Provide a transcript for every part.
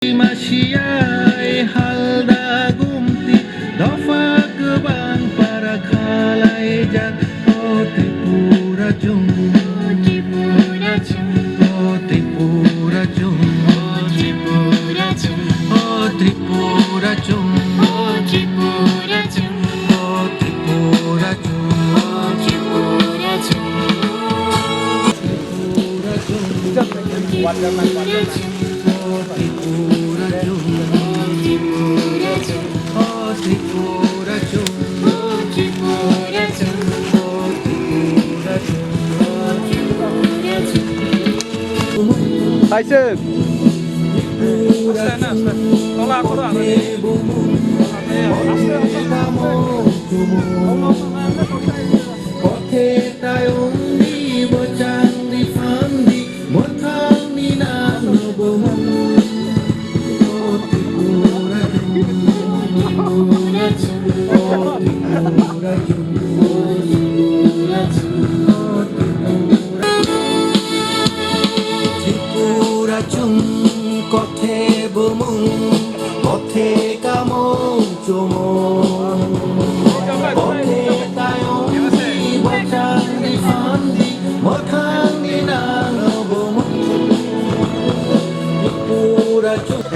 Masyai halda gumti Dofa kebang para kalai jak Oh Tripura Jung Oh Tripura Jung Oh Tripura Jung Oh Tripura Jung Oh Tripura Jung Oh Tripura Jung Oh Tripura Jung Oh Tripura Jung Tripura Jung Tyson. Kothe bumung, kothe kamong chumong, kothe tayong di bacang di fandi, mothang di nang bumung, pura chung.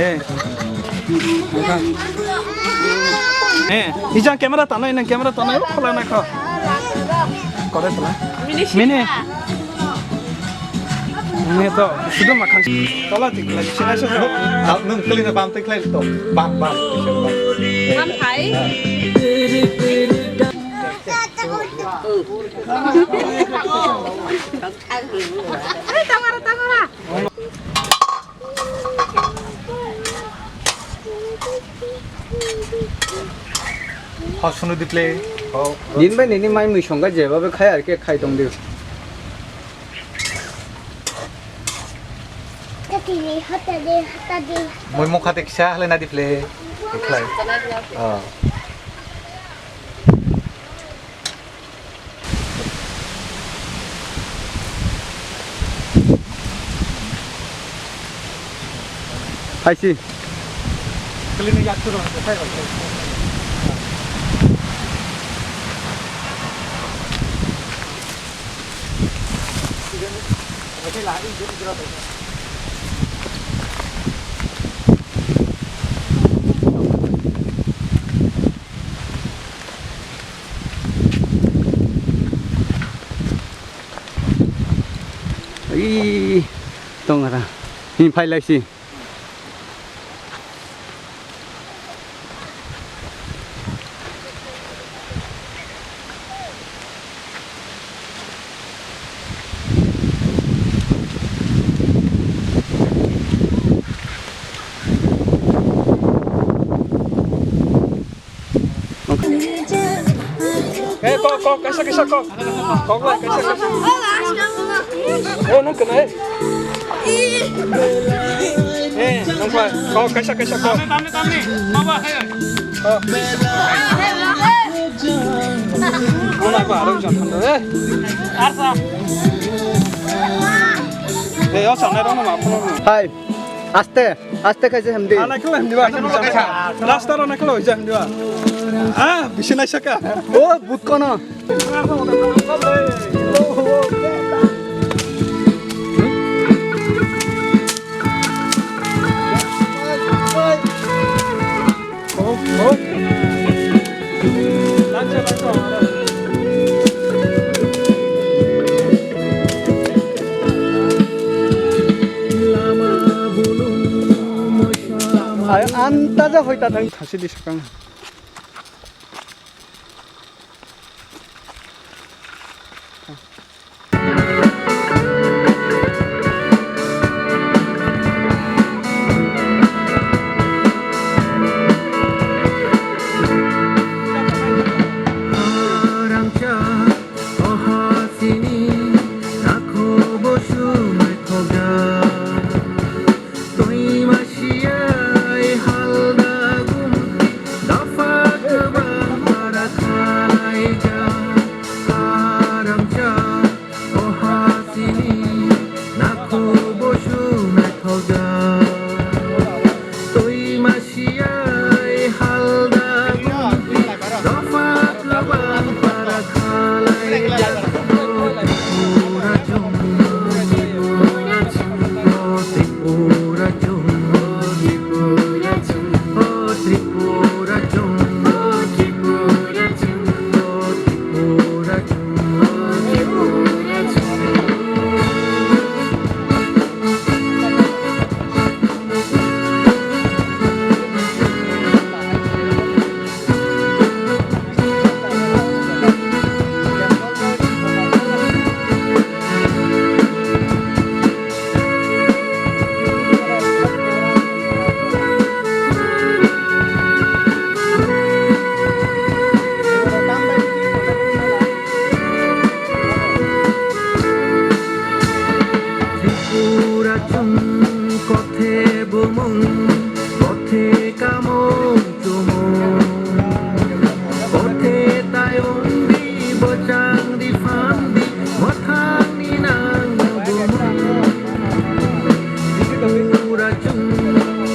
이장 카메라 따나 이는 카메라 따나 이거 콜라 나카. 거래 따나. 미니. Ini tuh sudah makan kalau tiga sini saja. Kalau nung kelina bam tiga itu bam. Bam Thái. Tama. শুনো দিপ্লে দিন by দিন মাই মুই সঙ্গে যেভাবে খাই আর কি খাই দম দিও মই মুখ হাতে কিসা হলে না দিপ্লে দেখলাই খাইছি kelini yak tu orang saya 이 동아라 이 파일라이시 kok kesa kok lah kesa oh nung kena nung kok kesa kok tami bawa ayo oh apa harus jangan arsa অসম না রং মা ফোন হাই আস্তে খাইছে হামদি আনা খেলা হামদি বা রাস্তার না খেলা হইছে হামদি বা বিছনা শাকা ও বুত কোন 안따자 호이따 당 다시 디스강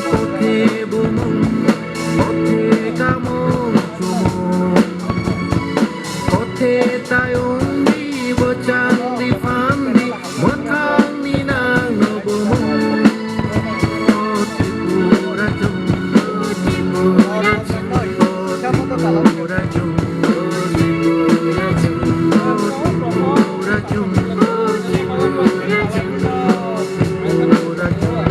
kote bumung kote kamong chumong kote tayong di bocang di pandi mothang ni nang no bumung kote pura chung kote pura chung kote pura chung kote pura chung kote pura chung kote pura chung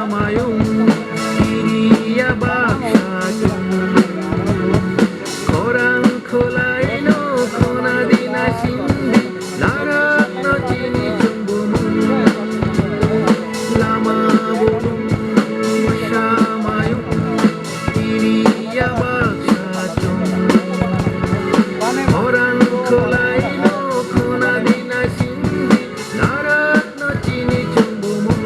Mayung kiriya baksajung korang kolai no kona dina sindi larat no chini chumbumung lama bulung mayung kiriya baksajung korang kolai no kona dina sindi larat no chini chumbumung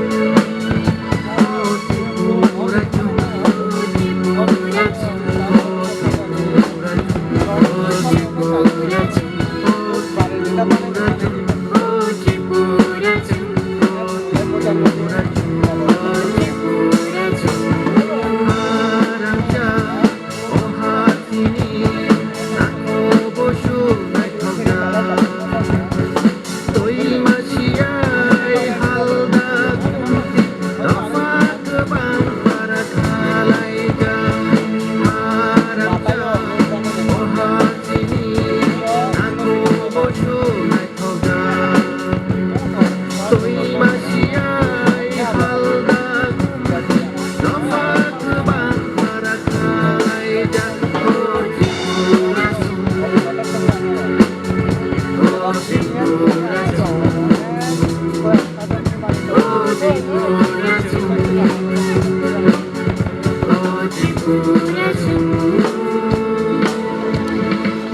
Oh hati ni aku bosu